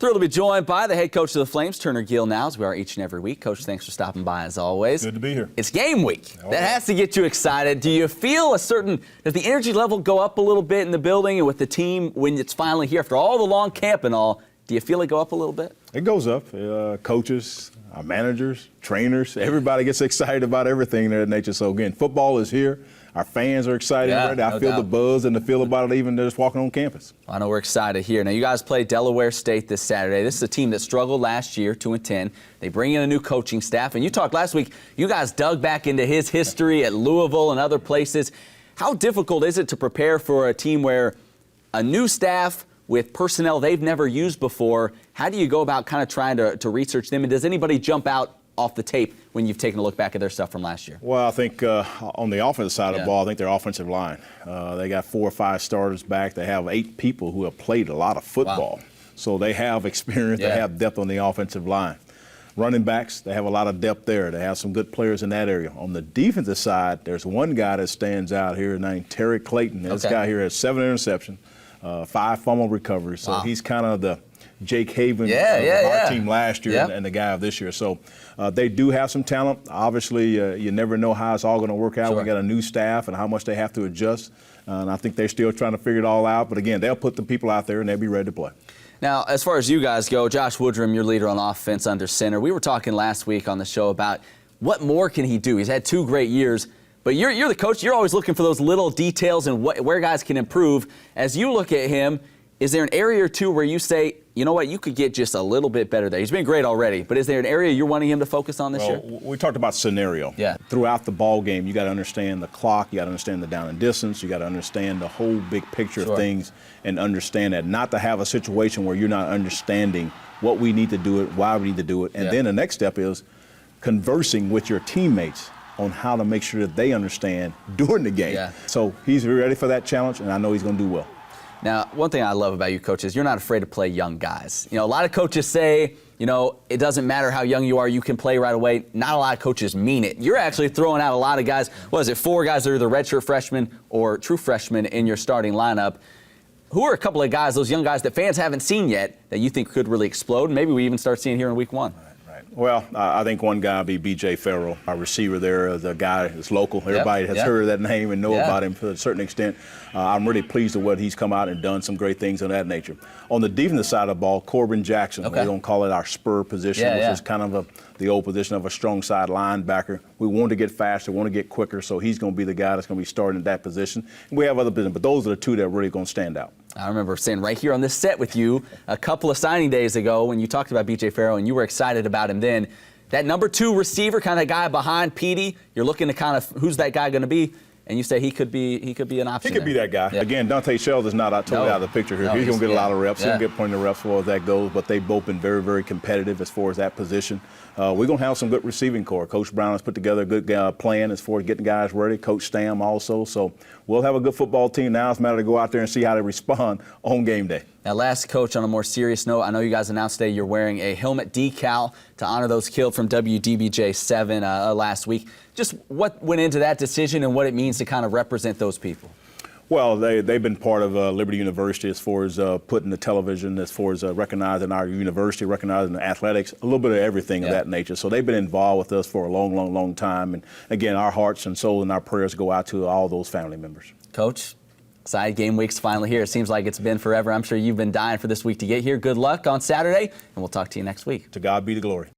Thrilled to be joined by the head coach of the Flames, Turner Gill, now, as we are each and every week. Coach, thanks for stopping by as always. Good to be here. It's game week. That has to get you excited. Do you feel does the energy level go up a little bit in the building and with the team when it's finally here after all the long camp and all? Do you feel it go up a little bit? It goes up. Coaches, our managers, trainers, everybody gets excited about everything there at nature. So again, football is here. Our fans are excited already. I feel the buzz and the feel about it even just walking on campus. I know we're excited here. Now, you guys play Delaware State this Saturday. This is a team that struggled last year, 2-10. They bring in a new coaching staff. And you talked last week, you guys dug back into his history at Louisville and other places. How difficult is it to prepare for a team where a new staff with personnel they've never used before? How do you go about kind of trying to research them? And does anybody jump out off the tape when you've taken a look back at their stuff from last year? Well, I think on the offensive side of the ball, I think their offensive line. They got 4 or 5 starters back. They have 8 people who have played a lot of football. Wow. So they have experience. They have depth on the offensive line. Running backs, they have a lot of depth there. They have some good players in that area. On the defensive side, there's one guy that stands out here named Terry Clayton. This guy here has 7 interceptions, 5 fumble recoveries. So he's kind of the Jake Haven of our team last year and the guy of this year. So they do have some talent. Obviously, you never know how it's all going to work out. We got a new staff and how much they have to adjust. And I think they're still trying to figure it all out. But again, they'll put the people out there and they'll be ready to play. Now, as far as you guys go, Josh Woodrum, your leader on offense under center. We were talking last week on the show about what more can he do. He's had 2 great years. But you're the coach. You're always looking for those little details and where guys can improve. As you look at him, is there an area or two where you say, you know what, you could get just a little bit better there? He's been great already, but is there an area you're wanting him to focus on this year? We talked about scenario. Throughout the ball game, you got to understand the clock, you got to understand the down and distance, you got to understand the whole big picture of things and understand that not to have a situation where you're not understanding what we need to do it, why we need to do it. And then the next step is conversing with your teammates on how to make sure that they understand during the game. So he's ready for that challenge, and I know he's going to do well. Now, one thing I love about you, coach, is you're not afraid to play young guys. You know, a lot of coaches say, you know, it doesn't matter how young you are, you can play right away. Not a lot of coaches mean it. You're actually throwing out a lot of guys. What is it, 4 guys that are either redshirt freshmen or true freshmen in your starting lineup. Who are a couple of guys, those young guys that fans haven't seen yet, that you think could really explode? Maybe we even start seeing here in week 1. Well, I think one guy would be B.J. Farrell, our receiver there, the guy that's local. Everybody has heard of that name and know about him to a certain extent. I'm really pleased with what he's come out and done some great things of that nature. On the defensive side of the ball, Corbin Jackson, we're going to call it our spur position, which is kind of the old position of a strong side linebacker. We want to get faster, want to get quicker, so he's going to be the guy that's going to be starting at that position. And we have other positions, but those are the 2 that are really going to stand out. I remember sitting right here on this set with you a couple of signing days ago when you talked about B.J. Farrell and you were excited about him then. That number 2 receiver, kind of guy behind Petey, you're looking to kind of who's that guy going to be, and you say he could be an option. He could be that guy. Again, Dante Shell is not totally out of the picture here. He's going to get a lot of reps. He'll get plenty of reps as far as that goes, but they've both been very, very competitive as far as that position. We're going to have some good receiving core. Coach Brown has put together a good plan as far as getting guys ready. Coach Stam also. So we'll have a good football team. Now it's a matter to go out there and see how they respond on game day. Now, last, Coach, on a more serious note, I know you guys announced today you're wearing a helmet decal to honor those killed from WDBJ-7 last week. Just what went into that decision and what it means to kind of represent those people? Well, they've been part of Liberty University as far as putting the television, as far as recognizing our university, recognizing the athletics, a little bit of everything of that nature. So they've been involved with us for a long, long, long time. And again, our hearts and soul and our prayers go out to all those family members. Coach, excited game week's finally here. It seems like it's been forever. I'm sure you've been dying for this week to get here. Good luck on Saturday, and we'll talk to you next week. To God be the glory.